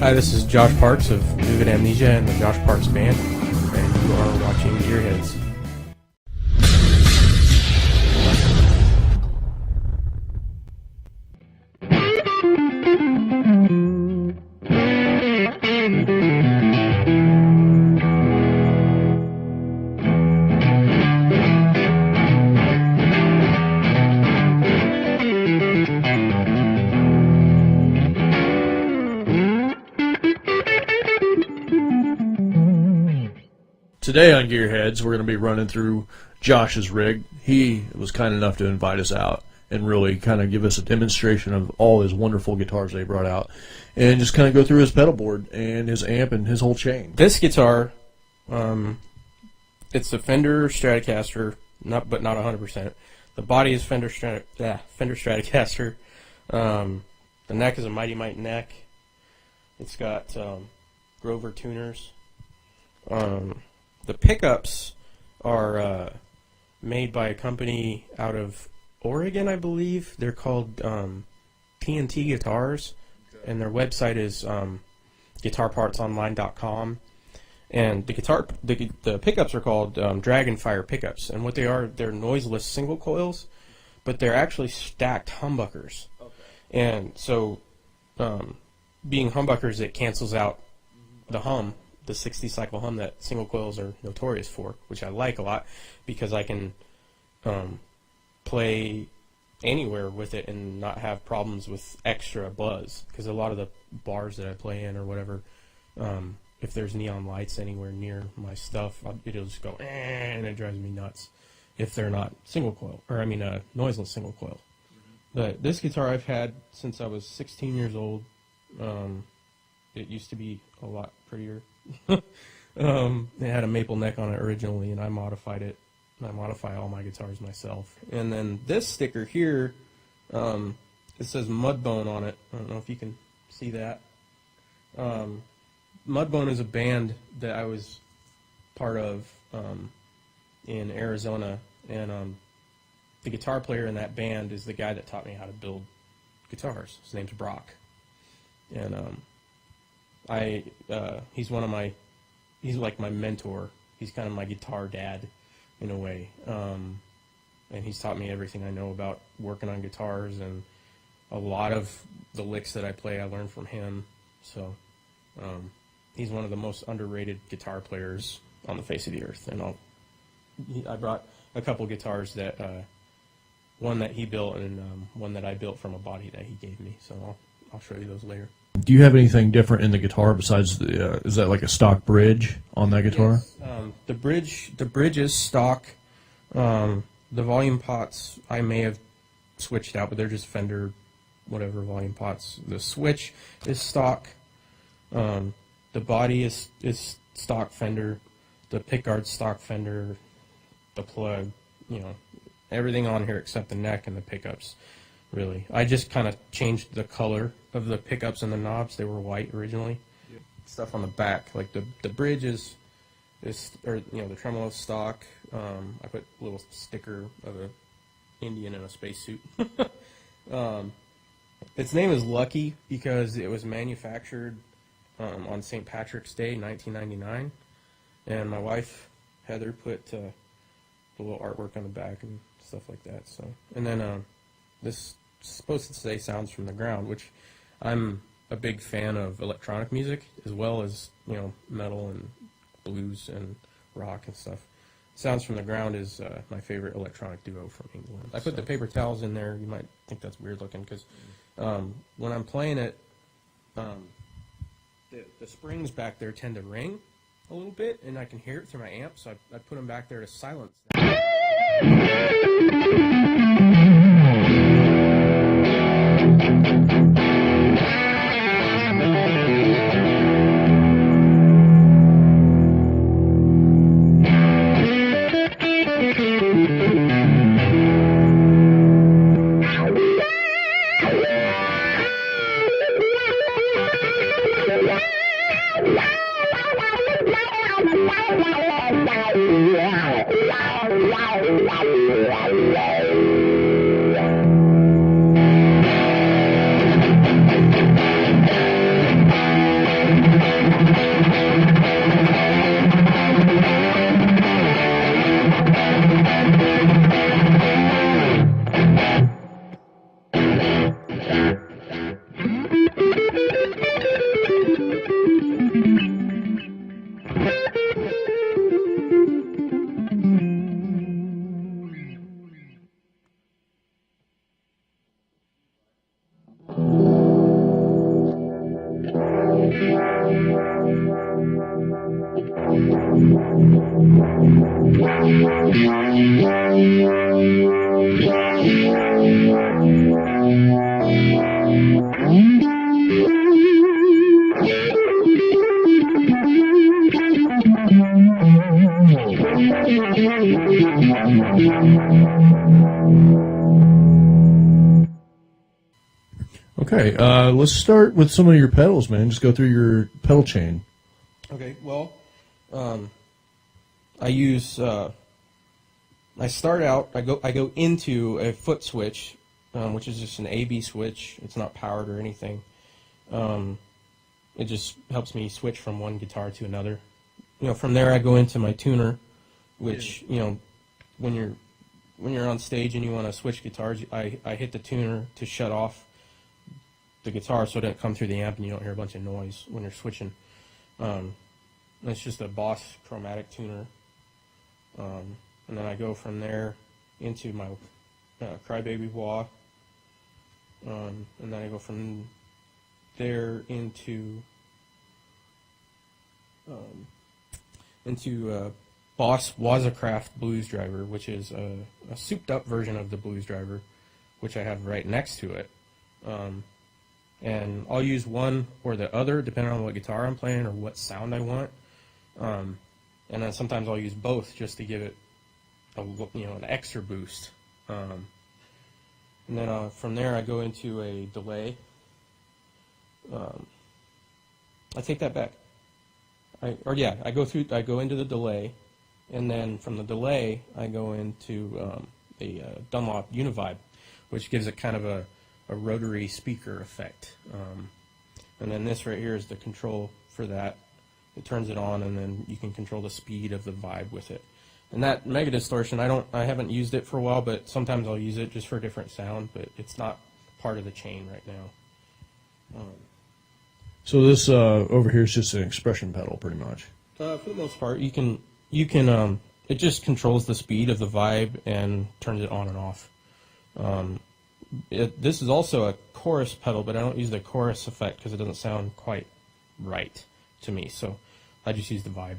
Hi, this is Josh Parks of Vivid Amnesia and the Josh Parks Band, and you are watching Gearheads. Today on Gearheads, we're going to be running through Josh's rig. He was kind enough to invite us out and really kind of give us a demonstration of all his wonderful guitars they brought out, and just kind of go through his pedal board and his amp and his whole chain. This guitar, it's a Fender Stratocaster, but not 100%. The body is Fender Stratocaster. The neck is a Mighty Mite neck. It's got Grover tuners. The pickups are made by a company out of Oregon, I believe. They're called TNT Guitars, and their website is guitarpartsonline.com. And the pickups are called Dragonfire pickups, and what they are, they're noiseless single coils, but they're actually stacked humbuckers. Okay. And so, being humbuckers, it cancels out the hum. The 60 cycle hum that single coils are notorious for, which I like a lot because I can play anywhere with it and not have problems with extra buzz, because a lot of the bars that I play in or whatever, if there's neon lights anywhere near my stuff, it'll just go and it drives me nuts if they're not single coil, or I mean noiseless single coil. But this guitar I've had since I was 16 years old. It used to be a lot prettier. It had a maple neck on it originally, and I modified it. I modify all my guitars myself. And then this sticker here, it says Mudbone on it. I don't know if you can see that. Mudbone is a band that I was part of in Arizona, and the guitar player in that band is the guy that taught me how to build guitars. His name's Brock, and he's like my mentor. He's kind of my guitar dad in a way. And he's taught me everything I know about working on guitars, and a lot of the licks that I play I learned from him. So he's one of the most underrated guitar players on the face of the earth. And I brought a couple guitars that one that he built and one that I built from a body that he gave me. So I'll show you those later. Do you have anything different in the guitar besides the? Is that like a stock bridge on that guitar? Yes. The bridge is stock. The volume pots I may have switched out, but they're just Fender, whatever volume pots. The switch is stock. The body is stock Fender. The pickguard's stock Fender. The plug, everything on here except the neck and the pickups. Really, I just kind of changed the color of the pickups and the knobs. They were white originally. Yep. Stuff on the back, like the bridge is the tremolo stock. I put a little sticker of an Indian in a spacesuit. Its name is Lucky because it was manufactured on St. Patrick's Day, 1999, and my wife Heather put a little artwork on the back and stuff like that. So, and then this is supposed to say "Sounds from the Ground," which I'm a big fan of electronic music as well as metal and blues and rock and stuff. Sounds from the Ground is my favorite electronic duo from England. I put the paper towels in there. You might think that's weird looking because when I'm playing it, the springs back there tend to ring a little bit, and I can hear it through my amp, so I put them back there to silence that. Okay, let's start with some of your pedals, man. Just go through your pedal chain. Okay, well, I use. I start out. I go into a foot switch, which is just an A/B switch. It's not powered or anything. It just helps me switch from one guitar to another. From there I go into my tuner, which when you're on stage and you want to switch guitars, I hit the tuner to shut off the guitar so it doesn't come through the amp and you don't hear a bunch of noise when you're switching. It's just a Boss chromatic tuner. And then I go from there into my Crybaby wah. And then I go from there into Boss Wazacraft blues driver, which is a souped up version of the blues driver, which I have right next to it. And I'll use one or the other depending on what guitar I'm playing or what sound I want. And then sometimes I'll use both just to give it an extra boost. And then from there I go into a delay. I take that back. I go into the delay, and then from the delay I go into a Dunlop Univibe, which gives it kind of a rotary speaker effect. And then this right here is the control for that. It turns it on, and then you can control the speed of the vibe with it. And that mega distortion, I haven't used it for a while, but sometimes I'll use it just for a different sound, but it's not part of the chain right now. So this over here is just an expression pedal, pretty much. For the most part, you can it just controls the speed of the vibe and turns it on and off. This is also a chorus pedal, but I don't use the chorus effect because it doesn't sound quite right to me, so I just use the vibe.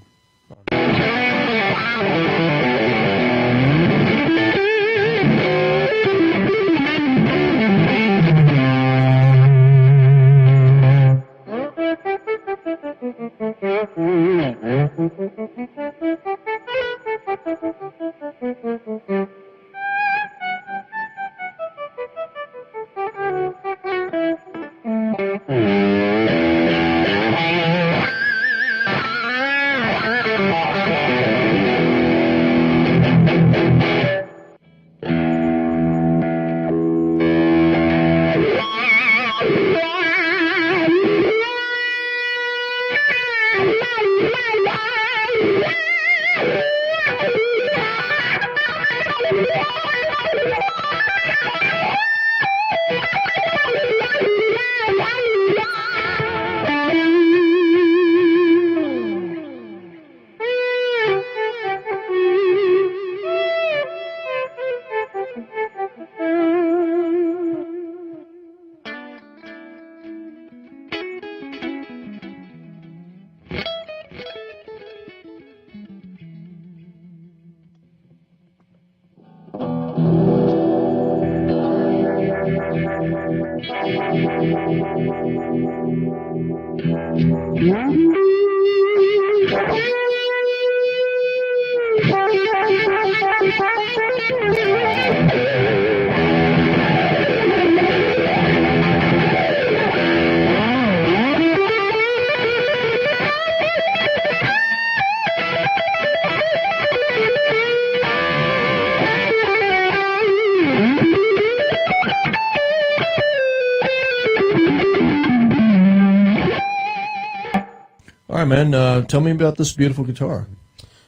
All right, man. Tell me about this beautiful guitar.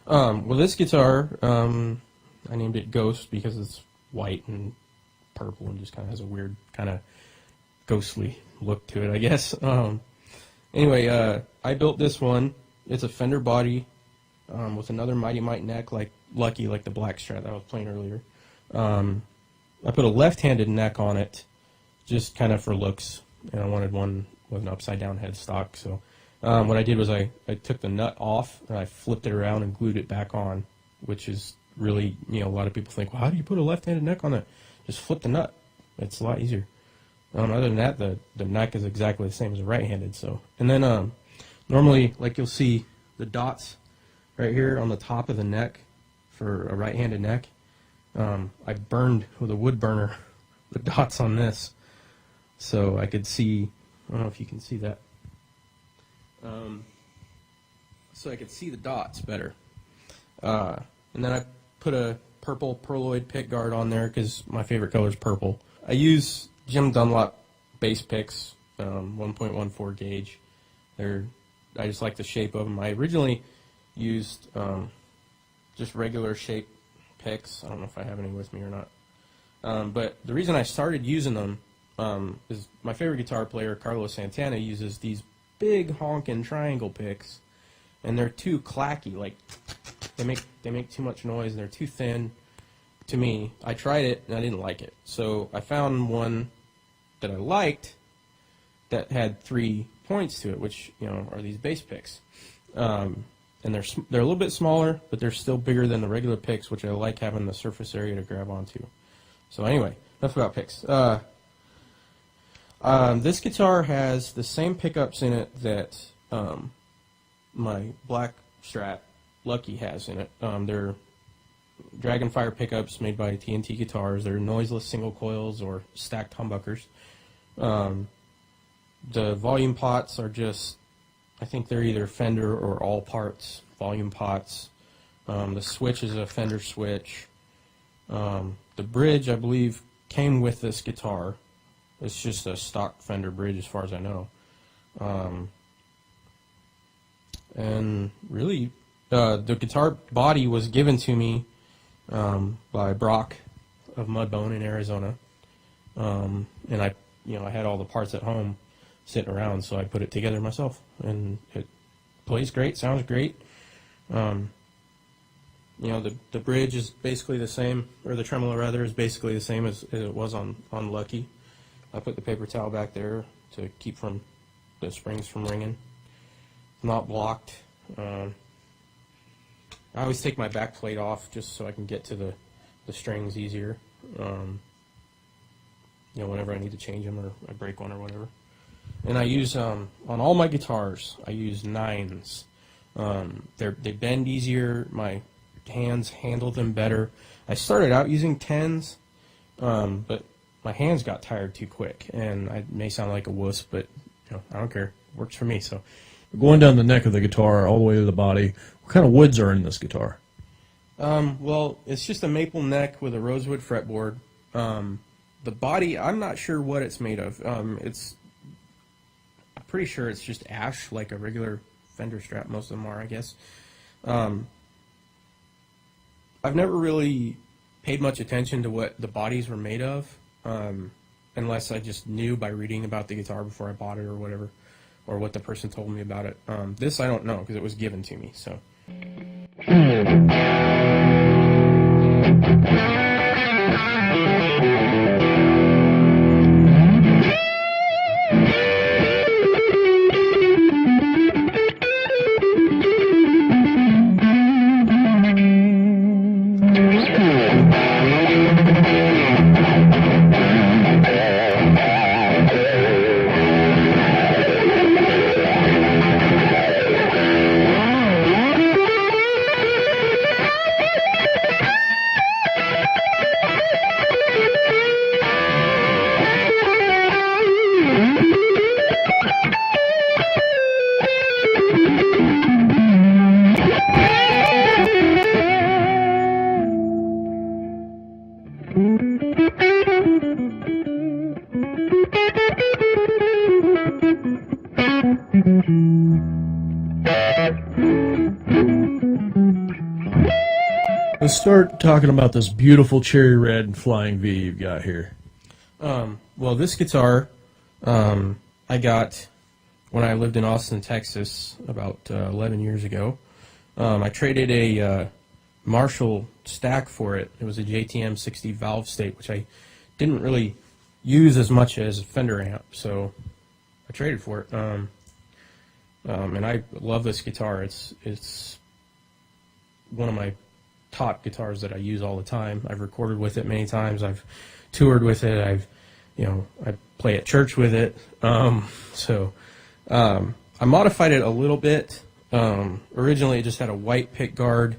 Well, this guitar, I named it Ghost because it's white and purple and just kind of has a weird kind of ghostly look to it, I guess. Anyway, I built this one. It's a Fender body with another Mighty Mite neck, like Lucky, like the black Strat that I was playing earlier. I put a left-handed neck on it, just kind of for looks, and I wanted one with an upside-down headstock. So what I did was I took the nut off and I flipped it around and glued it back on, which is really, a lot of people think, well, how do you put a left-handed neck on it? Just flip the nut. It's a lot easier. Other than that, the neck is exactly the same as a right-handed. So, and then normally, like you'll see the dots right here on the top of the neck for a right-handed neck. I burned with a wood burner the dots on this. so I could see. I don't know if you can see that. So I could see the dots better. And then I put a purple perloid pick guard on there because my favorite color is purple. I use Jim Dunlop bass picks, 1.14 gauge. I just like the shape of them. I originally used just regular shape picks. I don't know if I have any with me or not. But the reason I started using them is my favorite guitar player, Carlos Santana, uses these big honking triangle picks, and they're too clacky. Like they make too much noise, and they're too thin. To me, I tried it and I didn't like it. So I found one that I liked that had 3 points to it, which are these bass picks. And they're a little bit smaller, but they're still bigger than the regular picks, which I like having the surface area to grab onto. So anyway, enough about picks. This guitar has the same pickups in it that my black Strat Lucky has in it. They're Dragonfire pickups made by TNT Guitars. They're noiseless single coils or stacked humbuckers. The volume pots are just, I think they're either Fender or all parts volume pots. The switch is a Fender switch. The bridge, I believe, came with this guitar. It's just a stock Fender bridge as far as I know. And really, the guitar body was given to me by Brock of Mudbone in Arizona. And I had all the parts at home sitting around, so I put it together myself. And it plays great, sounds great. The bridge is basically the same, or the tremolo rather, is basically the same as it was on Lucky. I put the paper towel back there to keep the springs from ringing. Not blocked. I always take my back plate off just so I can get to the strings easier. Whenever I need to change them or I break one or whatever. And I use on all my guitars, I use 9s. They bend easier. My hands handle them better. I started out using 10s, but my hands got tired too quick, and I may sound like a wuss, but I don't care. It works for me. So, going down the neck of the guitar all the way to the body, what kind of woods are in this guitar? Well, it's just a maple neck with a rosewood fretboard. The body, I'm not sure what it's made of. I'm pretty sure it's just ash, like a regular Fender Strat. Most of them are, I guess. I've never really paid much attention to what the bodies were made of, unless I just knew by reading about the guitar before I bought it or whatever, or what the person told me about it. This I don't know because it was given to me. So. Let's start talking about this beautiful cherry red flying V you've got here. Well, this guitar I got when I lived in Austin, Texas, about 11 years ago. I traded a Marshall stack for it. It was a JTM 60 valve state, which I didn't really use as much as a Fender amp, so I traded for it. And I love this guitar. It's one of my top guitars that I use all the time. I've recorded with it many times. I've toured with it. I play at church with it. I modified it a little bit. Originally, it just had a white pick guard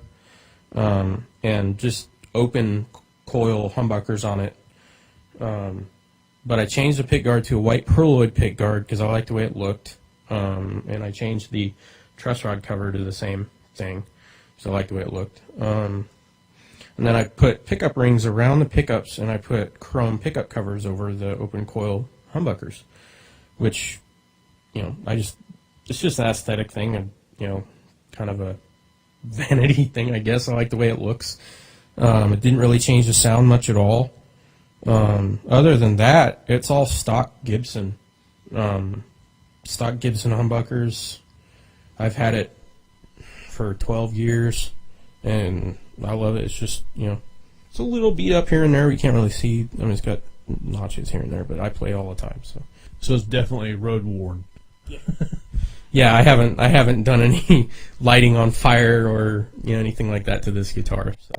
and just open coil humbuckers on it. but I changed the pick guard to a white perloid pick guard because I liked the way it looked. And I changed the truss rod cover to the same thing, so I liked the way it looked. And then I put pickup rings around the pickups, and I put chrome pickup covers over the open coil humbuckers, which, it's just an aesthetic thing, and, kind of a vanity thing, I guess. I like the way it looks. It didn't really change the sound much at all. Other than that, it's all stock Gibson. Stock Gibson humbuckers. I've had it for 12 years, and I love it. It's just, it's a little beat up here and there. You can't really see. I mean, it's got notches here and there, but I play all the time. So it's definitely road worn. Yeah, I haven't done any lighting on fire or anything like that to this guitar. So.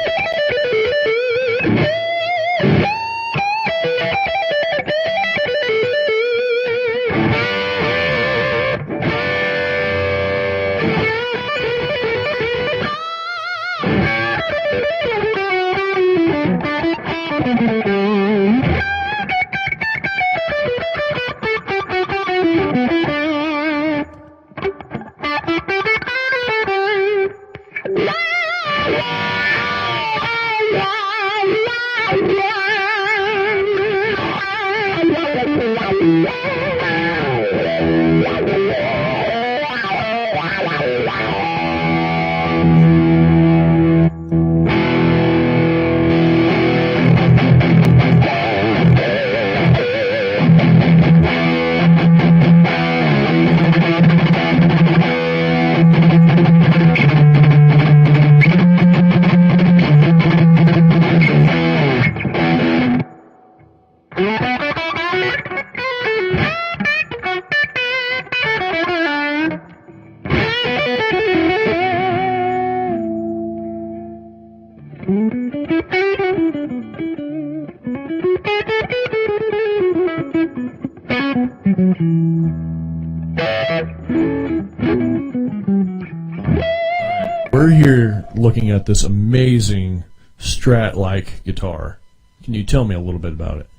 We're here looking at this amazing Strat-like guitar. Can you tell me a little bit about it?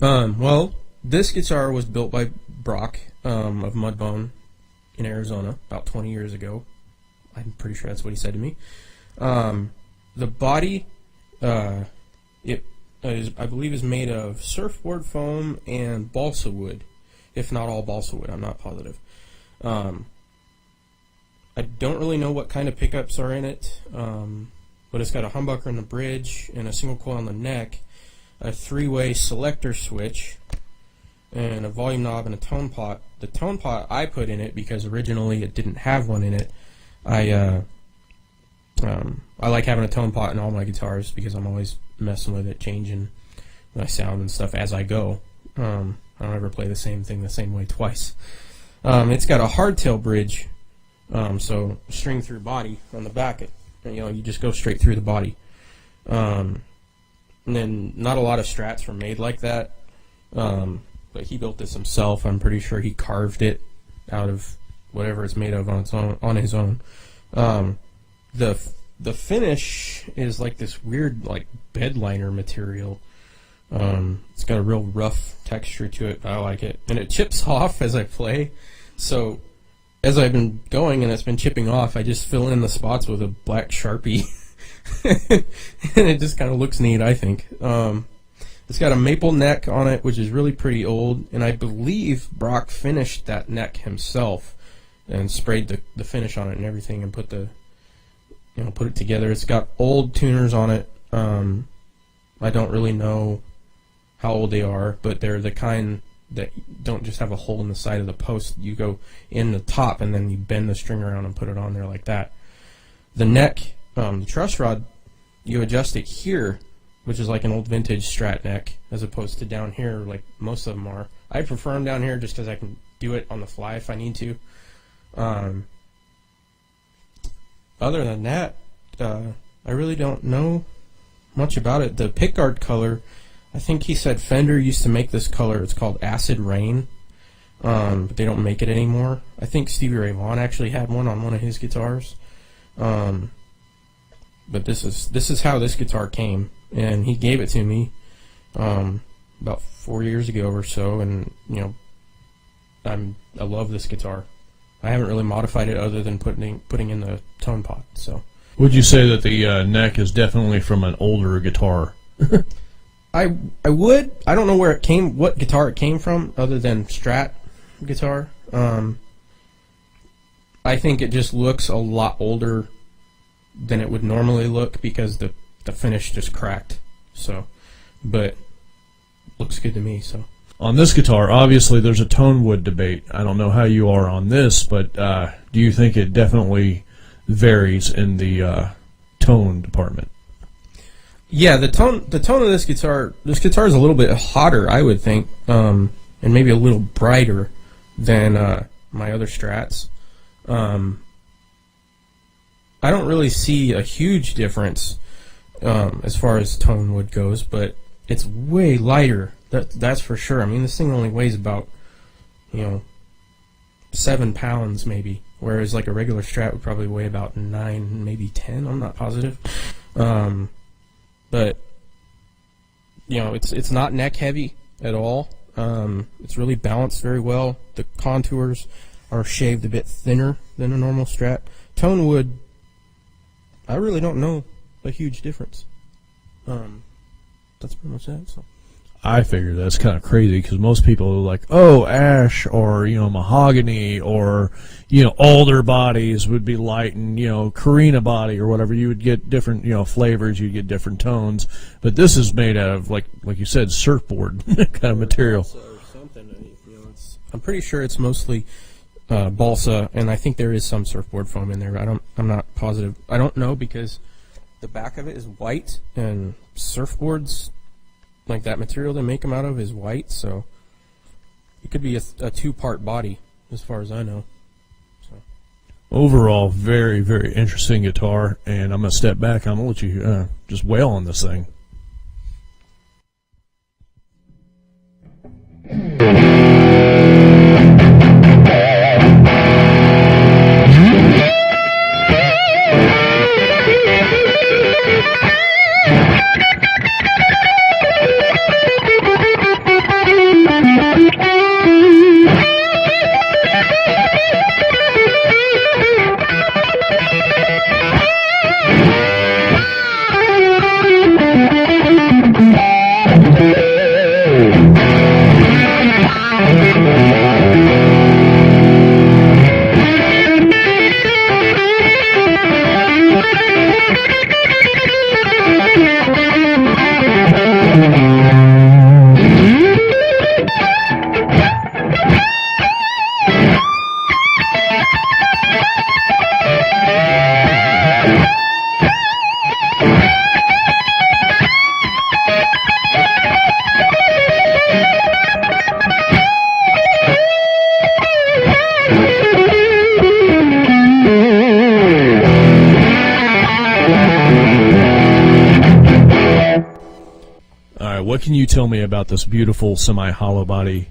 Well, this guitar was built by Brock of Mudbone in Arizona about 20 years ago. I'm pretty sure that's what he said to me. The body, it is, I believe, is made of surfboard foam and balsa wood, if not all balsa wood. I'm not positive. I don't really know what kind of pickups are in it, but it's got a humbucker in the bridge and a single coil on the neck, a 3-way selector switch, and a volume knob and a tone pot. The tone pot I put in it because originally it didn't have one in it. I like having a tone pot in all my guitars because I'm always messing with it, changing my sound and stuff as I go. I don't ever play the same thing the same way twice. It's got a hardtail bridge, so string through body on the back. You just go straight through the body. And then not a lot of Strats were made like that. But he built this himself. I'm pretty sure he carved it out of whatever it's made of on his own. The finish is like this weird bed liner material. It's got a real rough texture to it. I like it, and it chips off as I play. So as I've been going and it's been chipping off, I just fill in the spots with a black Sharpie, and it just kind of looks neat, I think. It's got a maple neck on it, which is really pretty old, and I believe Brock finished that neck himself and sprayed the finish on it and everything, and put it together. It's got old tuners on it. I don't really know how old they are, but they're the kind that don't just have a hole in the side of the post. You go in the top and then you bend the string around and put it on there like that. The neck, the truss rod, you adjust it here, which is like an old vintage Strat neck, as opposed to down here like most of them are. I prefer them down here just because I can do it on the fly if I need to. Other than that, I really don't know much about it. The pickguard color, I think he said Fender used to make this color. It's called Acid Rain, but they don't make it anymore. I think Stevie Ray Vaughan actually had one on one of his guitars. But this is how this guitar came, and he gave it to me. about 4 years ago or so, and I love this guitar. I haven't really modified it other than putting in the tone pot. So, would you say that the neck is definitely from an older guitar? I would. I don't know what guitar it came from, other than Strat guitar. I think it just looks a lot older than it would normally look because the finish just cracked. So, but looks good to me. So. On this guitar, obviously, there's a tone wood debate. I don't know how you are on this, but do you think it definitely varies in the tone department? Yeah, the tone of this guitar is a little bit hotter, I would think, and maybe a little brighter than my other Strats. I don't really see a huge difference as far as tone wood goes, but it's way lighter. That's for sure. I mean, this thing only weighs about 7 pounds maybe, whereas like a regular Strat would probably weigh about 9, maybe 10. I'm not positive. But it's not neck heavy at all. It's really balanced very well. The contours are shaved a bit thinner than a normal Strat. Tone wood, I really don't know a huge difference. That's pretty much that. So. I figure that's kind of crazy because most people are like, oh, ash or mahogany or alder bodies would be light, and Carina body or whatever, you would get different flavors, you'd get different tones. But this is made out of like you said, surfboard kind of material. Or something. I'm pretty sure it's mostly balsa, and I think there is some surfboard foam in there. I'm not positive. I don't know because the back of it is white, and surfboards, like that material they make them out of, is white, so it could be a two-part body as far as I know. So. Overall, very, very interesting guitar, and I'm going to step back. I'm going to let you just wail on this thing. What can you tell me about this beautiful semi-hollow body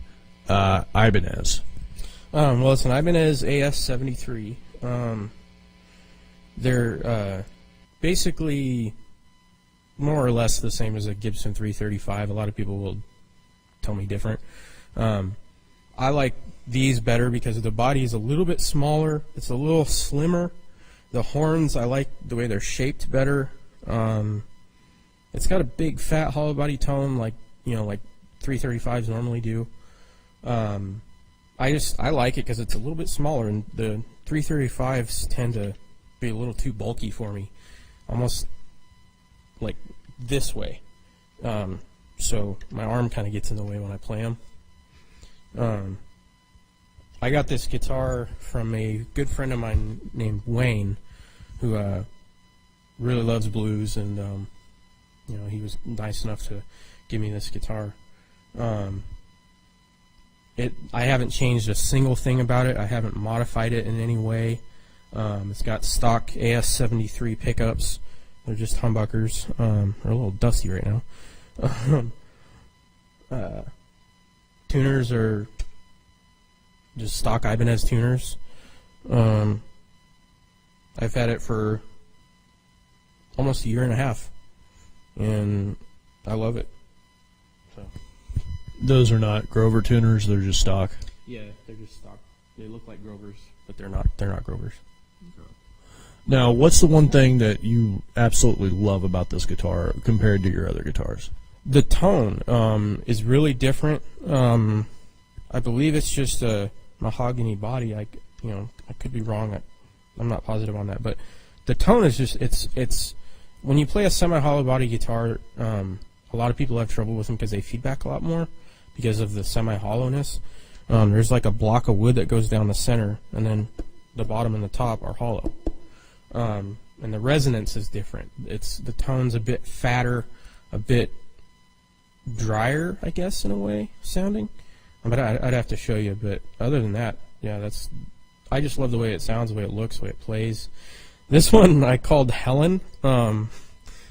Ibanez? Well, it's an Ibanez AS73. They're basically more or less the same as a Gibson 335. A lot of people will tell me different. I like these better because the body is a little bit smaller. It's a little slimmer. The horns, I like the way they're shaped better. It's got a big fat hollow body tone like 335s normally do. I like it because it's a little bit smaller, and the 335s tend to be a little too bulky for me, almost like this way. So my arm kind of gets in the way when I play them. I got this guitar from a good friend of mine named Wayne, who really loves blues, and he was nice enough to give me this guitar. I haven't changed a single thing about it. I haven't modified it in any way. It's got stock AS73 pickups. They're just humbuckers. They're a little dusty right now. Tuners are just stock Ibanez tuners. I've had it for almost a year and a half, and I love it. So. Those are not Grover tuners; they're just stock. Yeah, they're just stock. They look like Grovers, but they're not. They're not Grovers. Now, what's the one thing that you absolutely love about this guitar compared to your other guitars? The tone is really different. I believe it's just a mahogany body. I could be wrong. I'm not positive on that, but the tone is just it's when you play a semi-hollow body guitar. A lot of people have trouble with them because they feedback a lot more because of the semi-hollowness. There's like a block of wood that goes down the center, and then the bottom and the top are hollow. And the resonance is different. The tone's a bit fatter, a bit drier, I guess, in a way, sounding. But I'd have to show you. But other than that, yeah, I just love the way it sounds, the way it looks, the way it plays. This one I called Helen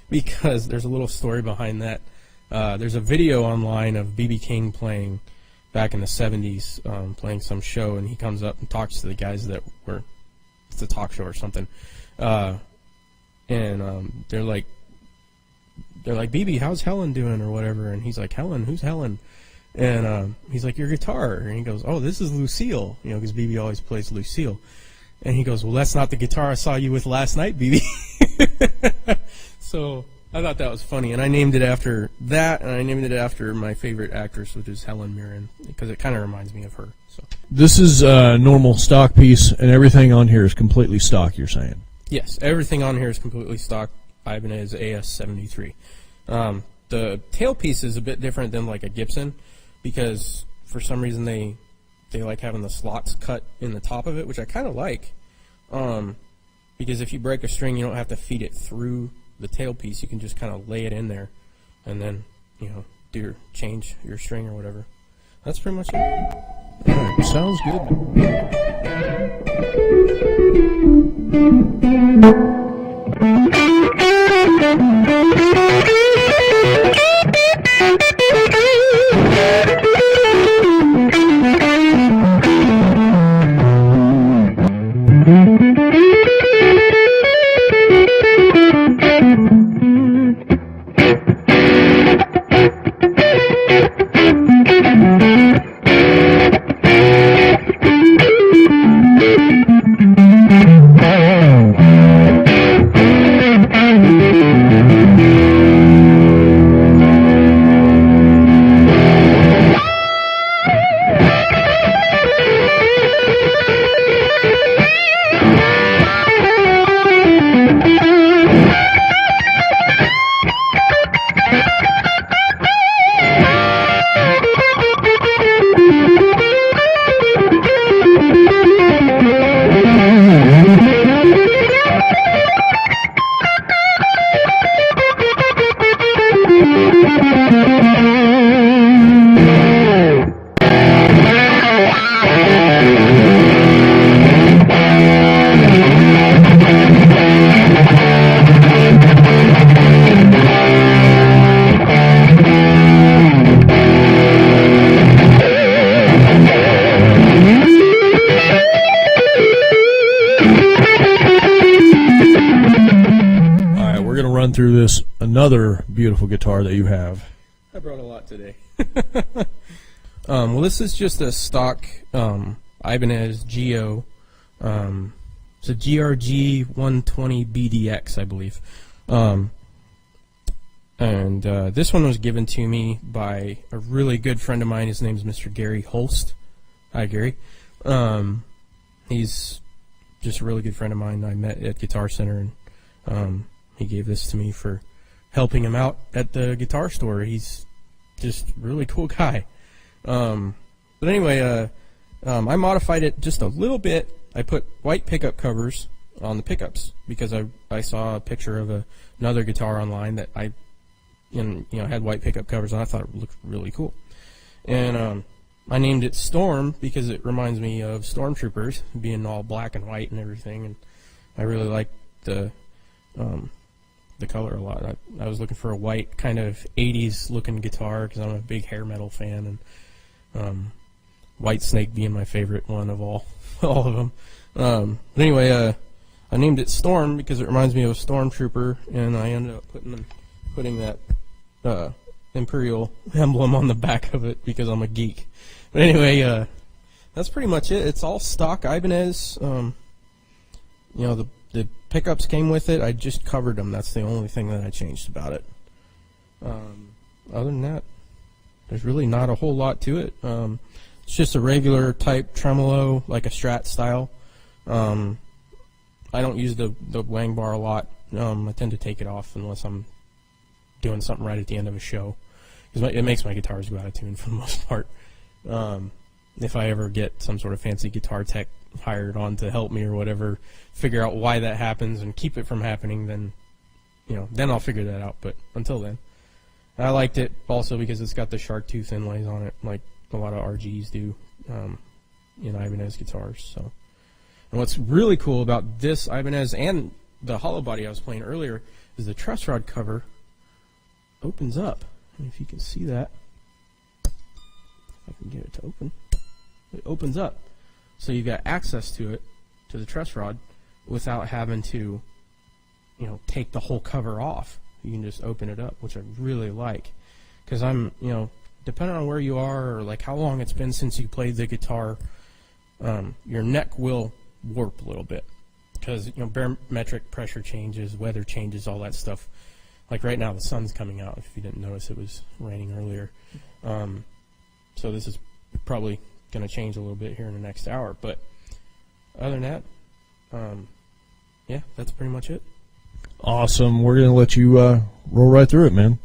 because there's a little story behind that. There's a video online of B.B. King playing back in the 70s, playing some show, and he comes up and talks to the guys that were, it's a talk show or something, and they're like, B.B., how's Helen doing or whatever, and he's like, Helen, who's Helen? And he's like, your guitar, and he goes, oh, this is Lucille, because B.B. always plays Lucille, and he goes, well, that's not the guitar I saw you with last night, B.B. So I thought that was funny, and I named it after that, and I named it after my favorite actress, which is Helen Mirren, because it kind of reminds me of her. So this is a normal stock piece, and everything on here is completely stock, you're saying? Yes, everything on here is completely stock. Ibanez AS73. The tailpiece is a bit different than like a Gibson, because for some reason they like having the slots cut in the top of it, which I kind of like, because if you break a string, you don't have to feed it through the tailpiece. You can just kind of lay it in there, and then change your string or whatever. That's pretty much it. All right, sounds through this another beautiful guitar that you have. I brought a lot today. Well, this is just a stock Ibanez Geo. It's a GRG 120 BDX, I believe. And this one was given to me by a really good friend of mine. His name's Mr. Gary Holst. Hi, Gary. He's just a really good friend of mine. I met at Guitar Center, and he gave this to me for helping him out at the guitar store. He's just a really cool guy. But anyway, I modified it just a little bit. I put white pickup covers on the pickups because I saw a picture of another guitar online that had white pickup covers, and I thought it looked really cool. And I named it Storm because it reminds me of Stormtroopers being all black and white and everything, and I really like the color a lot. I was looking for a white kind of 80s looking guitar because I'm a big hair metal fan, and White Snake being my favorite one of all of them. But anyway, I named it Storm because it reminds me of a Stormtrooper, and I ended up putting that Imperial emblem on the back of it because I'm a geek. But anyway, that's pretty much it. It's all stock Ibanez. You know, the pickups came with it. I just covered them. That's the only thing that I changed about it. Other than that, there's really not a whole lot to it. It's just a regular type tremolo, like a Strat style. I don't use the wang bar a lot. I tend to take it off unless I'm doing something right at the end of a show, because it makes my guitars go out of tune for the most part. If I ever get some sort of fancy guitar tech hired on to help me or whatever, figure out why that happens and keep it from happening, then then I'll figure that out. But until then, I liked it also because it's got the shark tooth inlays on it, like a lot of RGs do in Ibanez guitars. So, and what's really cool about this Ibanez and the hollow body I was playing earlier is the truss rod cover opens up. And if you can see that, if I can get it to open, it opens up. So you've got access to it, to the truss rod, without having to, take the whole cover off. You can just open it up, which I really like. Because depending on where you are or like how long it's been since you played the guitar, your neck will warp a little bit. Because, barometric pressure changes, weather changes, all that stuff. Like right now, the sun's coming out. If you didn't notice, it was raining earlier. So this is probably going to change a little bit here in the next hour. But other than that, yeah, that's pretty much it. Awesome. We're going to let you roll right through it, man.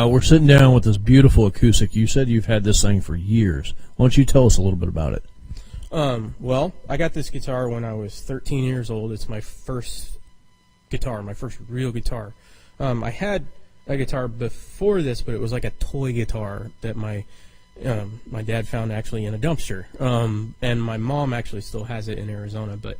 We're sitting down with this beautiful acoustic. You said you've had this thing for years. Why don't you tell us a little bit about it? Well, I got this guitar when I was 13 years old. It's my first guitar, my first real guitar. I had a guitar before this, but it was like a toy guitar that my dad found actually in a dumpster. And my mom actually still has it in Arizona, but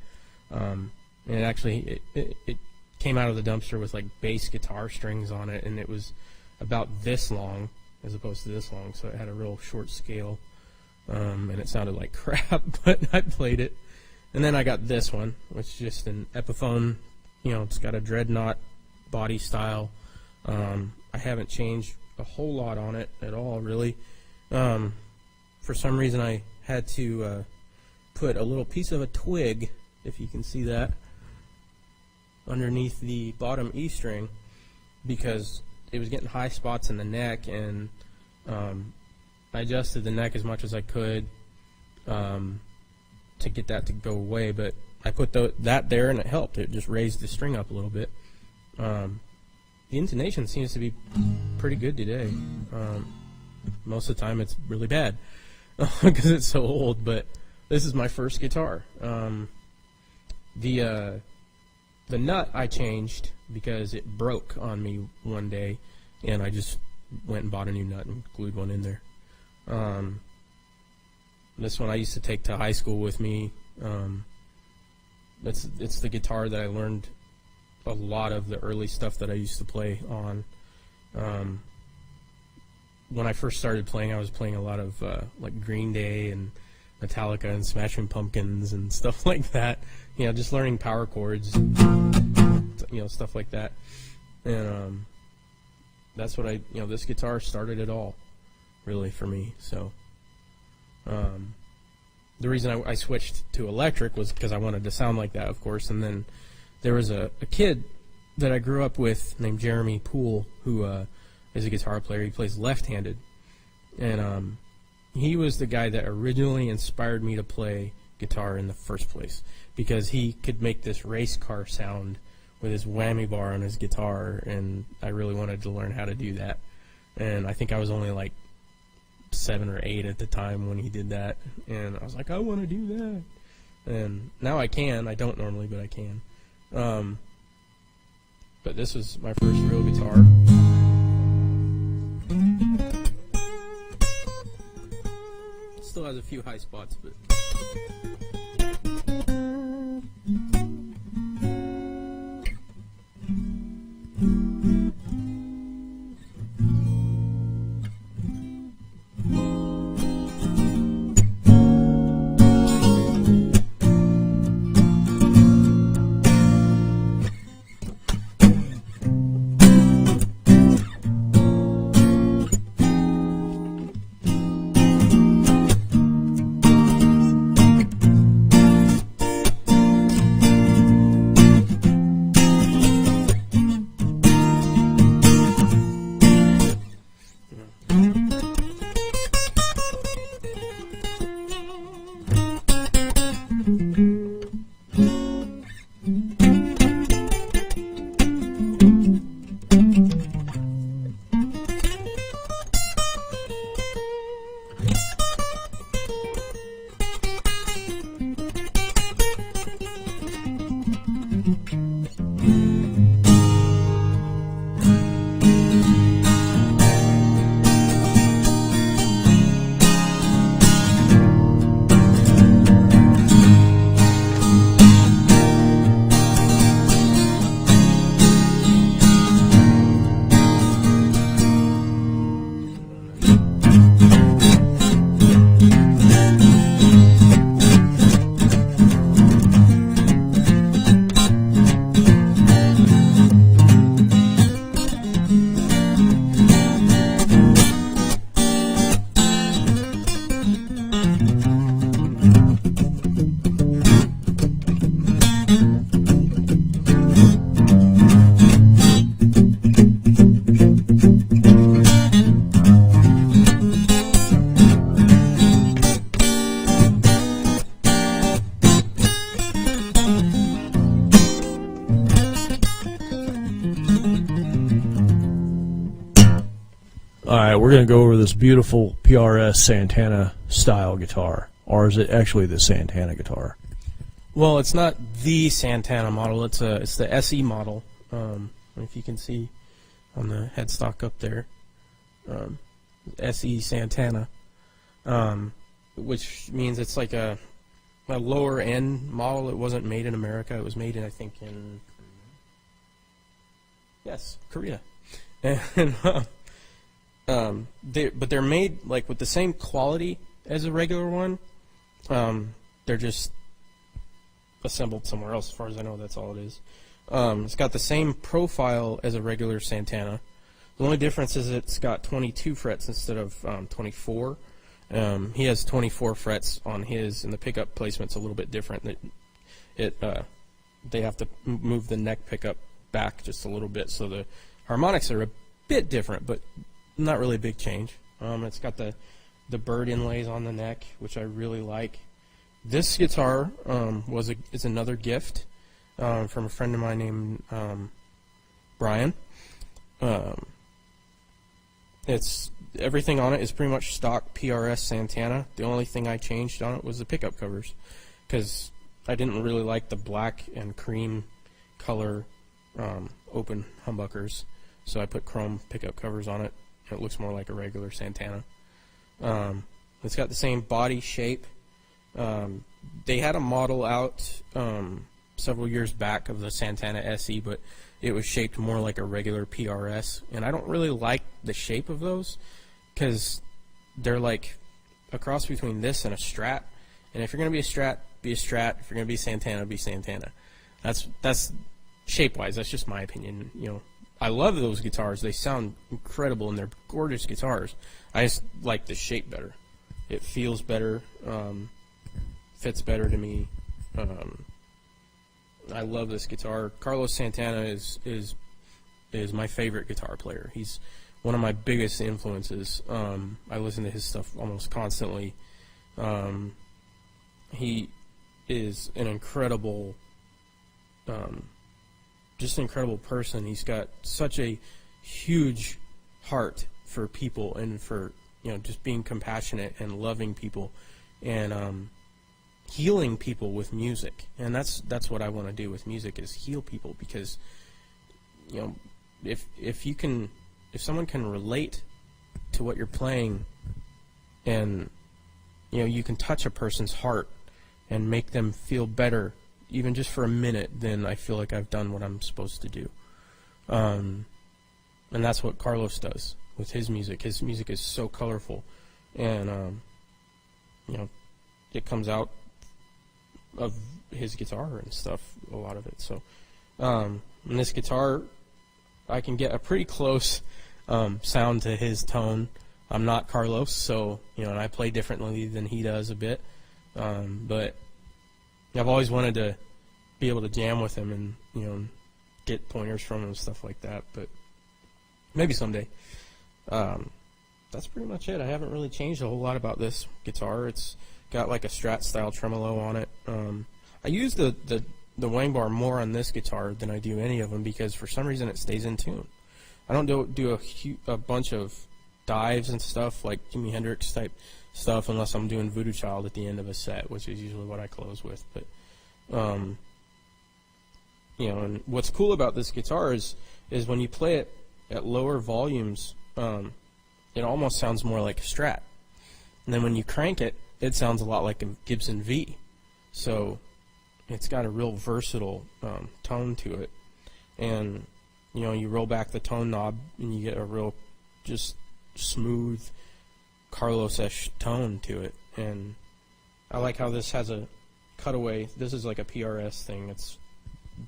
it came out of the dumpster with like bass guitar strings on it, and it was about this long as opposed to this long, so it had a real short scale, and it sounded like crap, but I played it. And then I got this one, which is just an Epiphone. It's got a dreadnought body style. I haven't changed a whole lot on it at all, really. For some reason, I had to put a little piece of a twig, if you can see that, underneath the bottom E string, because it was getting high spots in the neck, and I adjusted the neck as much as I could to get that to go away, but I put that there and it helped. It just raised the string up a little bit. The intonation seems to be pretty good today. Most of the time it's really bad because it's so old, but this is my first guitar. The nut I changed because it broke on me one day, and I just went and bought a new nut and glued one in there. This one I used to take to high school with me. It's the guitar that I learned a lot of the early stuff that I used to play on. When I first started playing, I was playing a lot of like Green Day and Metallica and Smashing Pumpkins and stuff like that. You know, just learning power chords, stuff like that. And that's what this guitar started it all, really, for me. So the reason I switched to electric was because I wanted to sound like that, of course. And then there was a kid that I grew up with named Jeremy Poole, who is a guitar player. He plays left-handed. And he was the guy that originally inspired me to play guitar in the first place, because he could make this race car sound with his whammy bar on his guitar, and I really wanted to learn how to do that. And I think I was only like 7 or 8 at the time when he did that, and I was like, I want to do that. And now I can. I don't normally, but I can. But this was my first real guitar. Still has a few high spots, but All right, we're going to go over this beautiful PRS Santana style guitar. Or is it actually the Santana guitar? well, it's not the Santana model. It's the SE model. If you can see on the headstock up there, SE Santana, which means it's like a lower end model. It wasn't made in America. It was made in, I think, in Korea. And but they're made like with the same quality as a regular one. They're just assembled somewhere else, as far as I know. That's all it is. It's got the same profile as a regular Santana. The only difference is it's got 22 frets instead of 24. He has 24 frets on his, and the pickup placement's a little bit different. They have to move the neck pickup back just a little bit, so the harmonics are a bit different, but not really a big change. It's got the bird inlays on the neck, which I really like. This guitar is another gift from a friend of mine named Brian. It's everything on it is pretty much stock PRS Santana. The only thing I changed on it was the pickup covers, because I didn't really like the black and cream color open humbuckers, so I put chrome pickup covers on it. It looks more like a regular Santana. It's got the same body shape. They had a model out several years back of the Santana SE, but it was shaped more like a regular PRS, and I don't really like the shape of those because they're like a cross between this and a Strat. And if you're going to be a Strat, be a Strat. If you're going to be Santana, be Santana. That's shape-wise. That's just my opinion. You know, I love those guitars. They sound incredible, and they're gorgeous guitars. I just like the shape better. It feels better, fits better to me. I love this guitar. Carlos Santana is my favorite guitar player. He's one of my biggest influences. I listen to his stuff almost constantly. He is an incredible, just an incredible person. He's got such a huge heart for people and for, you know, just being compassionate and loving people and healing people with music. And that's what I want to do with music, is heal people, because, you know, if someone can relate to what you're playing, and, you know, you can touch a person's heart and make them feel better, even just for a minute, then I feel like I've done what I'm supposed to do. And that's what Carlos does with his music. His music is so colorful, and you know, it comes out of his guitar and stuff, a lot of it. So, and this guitar, I can get a pretty close sound to his tone. I'm not Carlos, so, you know, and I play differently than he does a bit. But I've always wanted to be able to jam with him and, you know, get pointers from him and stuff like that. But maybe someday. That's pretty much it. I haven't really changed a whole lot about this guitar. It's got like a Strat style tremolo on it. I use the wang bar more on this guitar than I do any of them, because for some reason it stays in tune. I don't do a bunch of dives and stuff like Jimi Hendrix type stuff unless I'm doing Voodoo Child at the end of a set, which is usually what I close with. But you know, and what's cool about this guitar is when you play it at lower volumes, it almost sounds more like a Strat. And then when you crank it, it sounds a lot like a Gibson V. So it's got a real versatile tone to it. And, you know, you roll back the tone knob and you get a real just smooth Carlos-ish tone to it. And I like how this has a cutaway. This is like a PRS thing.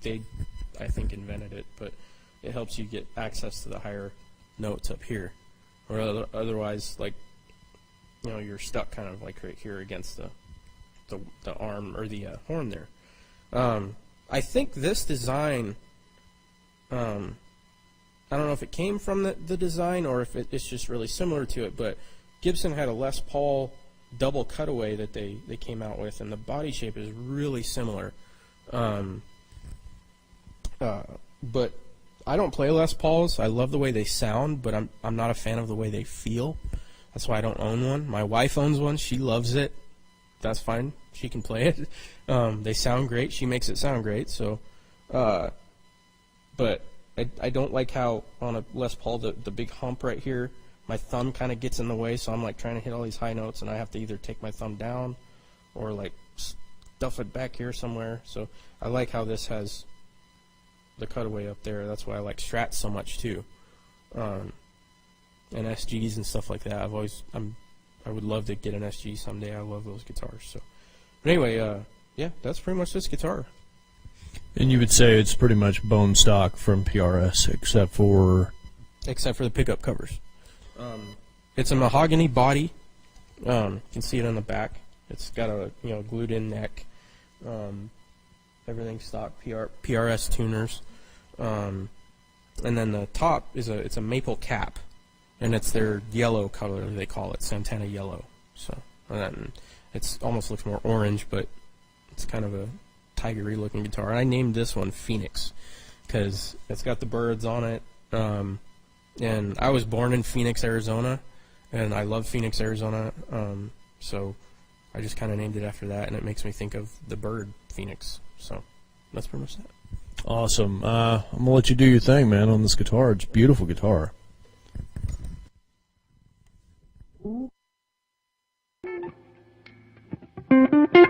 They, I think, invented it, but it helps you get access to the higher notes up here. Or otherwise, like, you know, you're stuck kind of like right here against the arm or the horn there. I think this design, I don't know if it came from the design or if it's just really similar to it, but Gibson had a Les Paul double cutaway that they came out with, and the body shape is really similar. But I don't play Les Pauls. I love the way they sound, but I'm not a fan of the way they feel. That's why I don't own one. My wife owns one. She loves it. That's fine. She can play it. They sound great. She makes it sound great. So, but I don't like how on a Les Paul the big hump right here, my thumb kind of gets in the way. So I'm like trying to hit all these high notes, and I have to either take my thumb down or like stuff it back here somewhere. So I like how this has the cutaway up there. That's why I like Strats so much too, and SGs and stuff like that. I would love to get an SG someday. I love those guitars. So, but anyway, yeah, that's pretty much this guitar. And you would say it's pretty much bone stock from PRS, except for the pickup covers. It's a mahogany body. You can see it on the back. It's got a glued in neck. Everything stock PRS tuners, and then the top is it's a maple cap, and it's their yellow color, they call it Santana yellow. So, and then it's almost looks more orange, but it's kind of a tigery looking guitar. And I named this one Phoenix because it's got the birds on it. And I was born in Phoenix, Arizona, and I love Phoenix, Arizona. So I just kind of named it after that, and it makes me think of the bird Phoenix. So that's pretty much that. Awesome. I'm going to let you do your thing, man, on this guitar. It's a beautiful guitar. Thank you.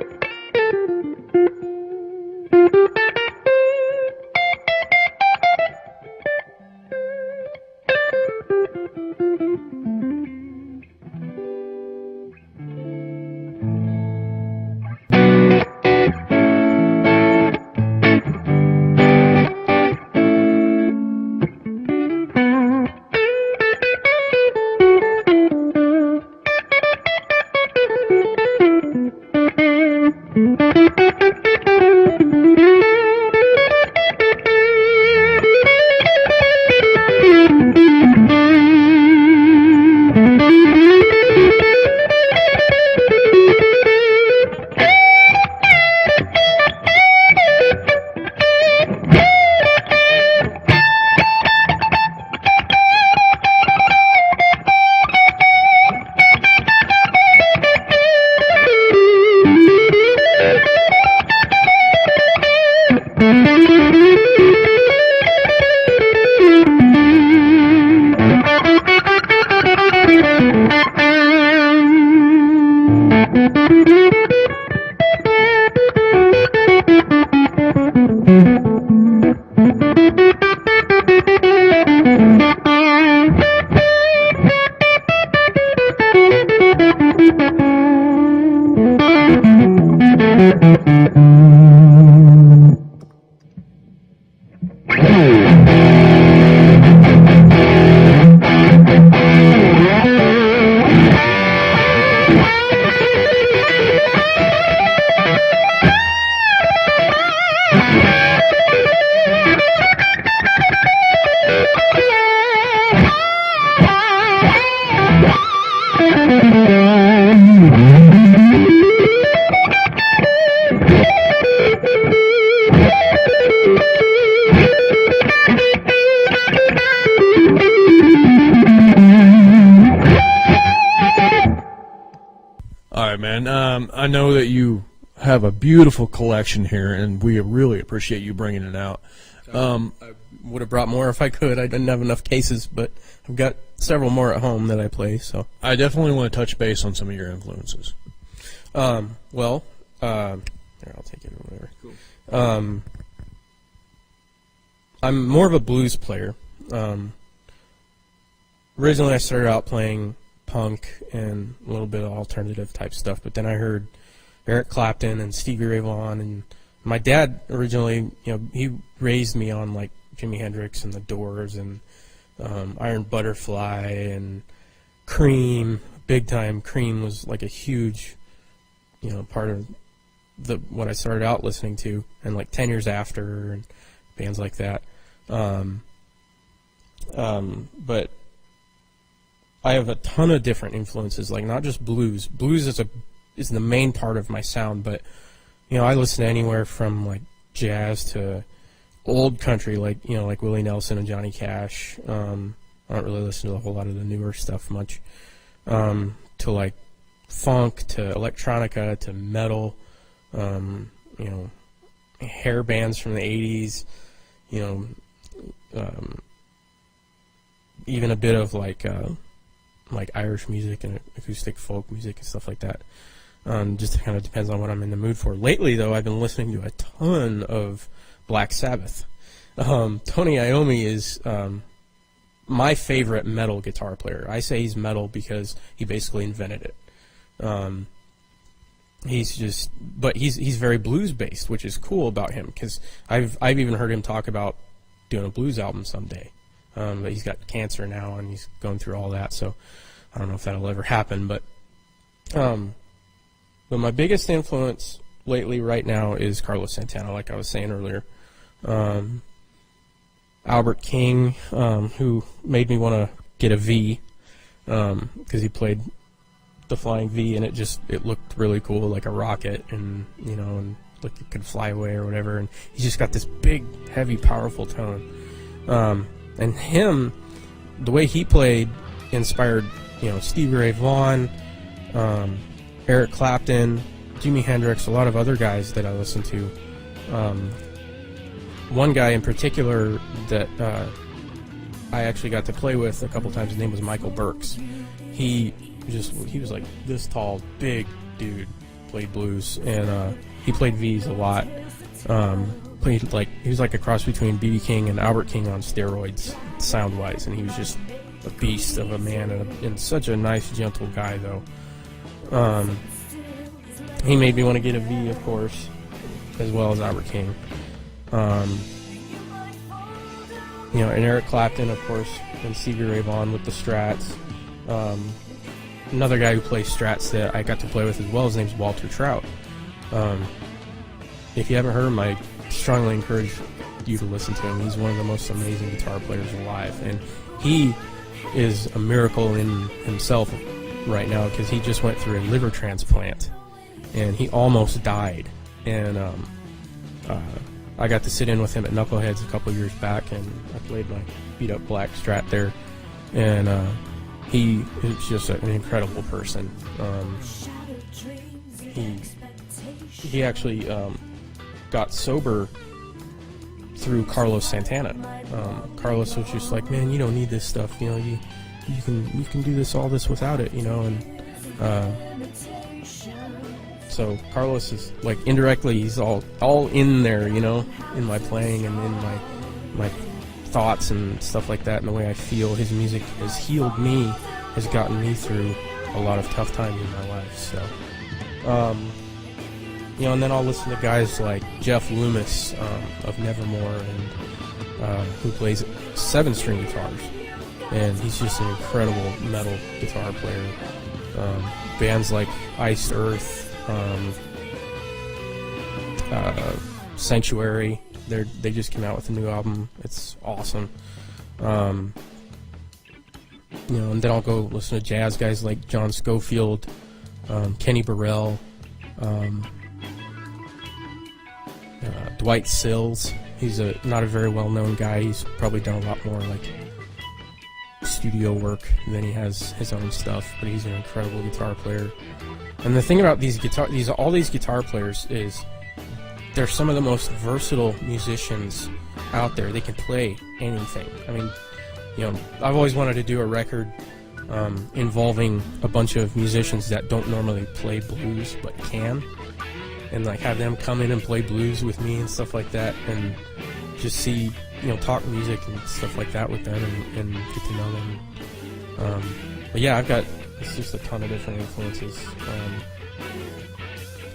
All right, man. I know that you have a beautiful collection here, and we really appreciate you bringing it out. I would have brought more if I could. I didn't have enough cases, but I've got several more at home that I play. So I definitely want to touch base on some of your influences. here, I'll take it or whatever. Cool. I'm more of a blues player. Originally, I started out playing punk and a little bit of alternative type stuff, but then I heard Eric Clapton and Stevie Ray Vaughan, and my dad originally, he raised me on like Jimi Hendrix and the Doors and Iron Butterfly and Cream, big time. Cream was like a huge, part of what I started out listening to, and like 10 Years After and bands like that. But I have a ton of different influences, like not just blues. Blues is the main part of my sound, but I listen to anywhere from like jazz to old country, like like Willie Nelson and Johnny Cash. I don't really listen to a whole lot of the newer stuff much. To like funk, to electronica, to metal. Hair bands from the 80s. Even a bit of like Irish music and acoustic folk music and stuff like that. Just kind of depends on what I'm in the mood for. Lately, though, I've been listening to a ton of Black Sabbath. Tony Iommi is my favorite metal guitar player. I say he's metal because he basically invented it. He's very blues based, which is cool about him because I've even heard him talk about doing a blues album someday. But he's got cancer now and he's going through all that, so I don't know if that'll ever happen. But my biggest influence lately right now is Carlos Santana, like I was saying earlier. Albert King, who made me want to get a V, because he played the flying V and it looked really cool, like a rocket, and and like it could fly away or whatever. And he's just got this big, heavy, powerful tone. And him, the way he played, inspired Stevie Ray Vaughan, Eric Clapton, Jimi Hendrix, a lot of other guys that I listen to. One guy in particular that I actually got to play with a couple times, his name was Michael Burks. He was like this tall, big dude, played blues, and he played V's a lot. He was like a cross between B.B. King and Albert King on steroids, sound-wise, and he was just a beast of a man and such a nice, gentle guy, though. He made me want to get a V, of course, as well as Albert King. You know, and Eric Clapton, of course, and Stevie Ray Vaughan with the Strats. Another guy who plays Strats that I got to play with as well, his name's Walter Trout. If you haven't heard him, I strongly encourage you to listen to him. He's one of the most amazing guitar players alive, and he is a miracle in himself right now because he just went through a liver transplant, and he almost died. And I got to sit in with him at Knuckleheads a couple years back, and I played my beat-up black Strat there, and he is just an incredible person. He actually got sober through Carlos Santana. Carlos was just like, man, you don't need this stuff, you know, you can do all this without it, you know. And so Carlos is like indirectly, he's all in there, you know, in my playing and in my thoughts and stuff like that, and the way I feel. His music has healed me, has gotten me through a lot of tough times in my life. So you know, and then I'll listen to guys like Jeff Loomis of Nevermore, and who plays 7-string guitars, and he's just an incredible metal guitar player. Bands like Iced Earth, Sanctuary, they just came out with a new album. It's awesome. You know, and then I'll go listen to jazz guys like John Scofield, Kenny Burrell, Dwight Sills. He's not a very well-known guy. He's probably done a lot more like studio work than he has his own stuff, but he's an incredible guitar player. And the thing about all these guitar players is they're some of the most versatile musicians out there. They can play anything. I mean, you know, I've always wanted to do a record involving a bunch of musicians that don't normally play blues but can, and like have them come in and play blues with me and stuff like that, and just see, you know, talk music and stuff like that with them, and get to know them. But yeah, it's just a ton of different influences,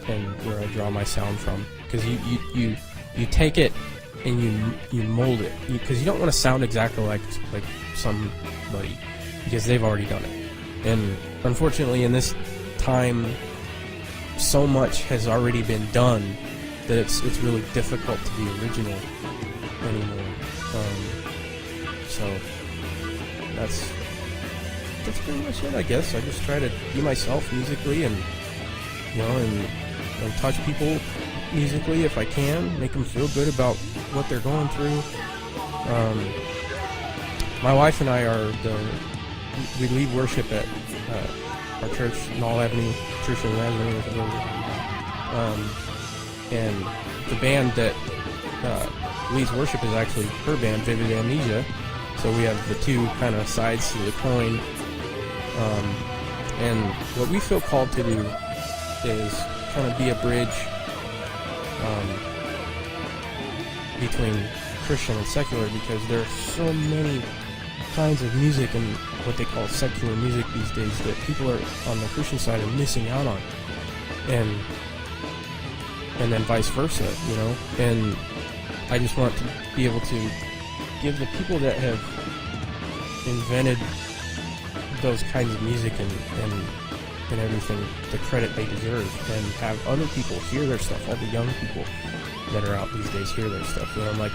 and where I draw my sound from, because you take it and you mold it, because you don't want to sound exactly like somebody, because they've already done it. And unfortunately, in this time, so much has already been done that it's really difficult to be original anymore. So that's pretty much it, I guess. I just try to be myself musically, and you know, and touch people musically if I can, make them feel good about what they're going through. My wife and I we lead worship at our church, Knoll Avenue Church in Nazareth, and the band that leads worship is actually her band, Vivid Amnesia. So we have the two kind of sides to the coin. And what we feel called to do is kind of be a bridge between Christian and secular, because there are so many kinds of music and what they call secular music these days that people are on the Christian side are missing out on, and then vice versa, you know. And I just want to be able to give the people that have invented those kinds of music and everything the credit they deserve, and have other people hear their stuff, all the young people that are out these days hear their stuff. You know, like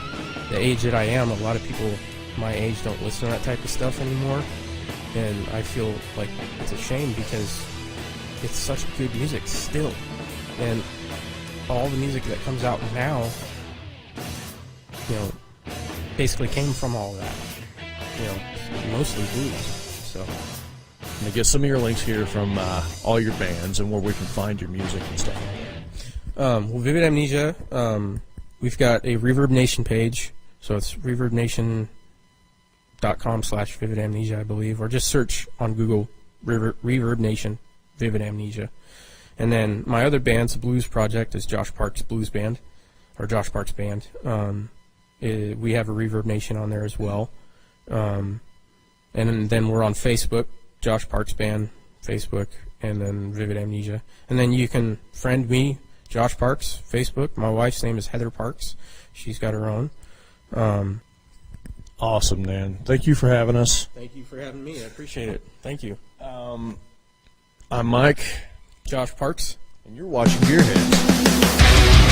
the age that I am, a lot of people my age don't listen to that type of stuff anymore, and I feel like it's a shame, because it's such good music still, and all the music that comes out now, you know, basically came from all that, you know, mostly blues. So I'm gonna get some of your links here from all your bands and where we can find your music and stuff. Well, Vivid Amnesia, we've got a Reverb Nation page, so it's reverbnation.com/Vivid Amnesia, I believe, or just search on Google Reverb Nation Vivid Amnesia. And then my other band's blues project is Josh Parks Blues Band, or Josh Parks Band. We have a Reverb Nation on there as well. And then we're on Facebook, Josh Parks Band, Facebook, and then Vivid Amnesia. And then you can friend me, Josh Parks, Facebook. My wife's name is Heather Parks. She's got her own. Awesome, Dan. Thank you for having us. Thank you for having me. I appreciate it. Thank you. I'm Mike, Josh Parks. and you're watching Gearheads.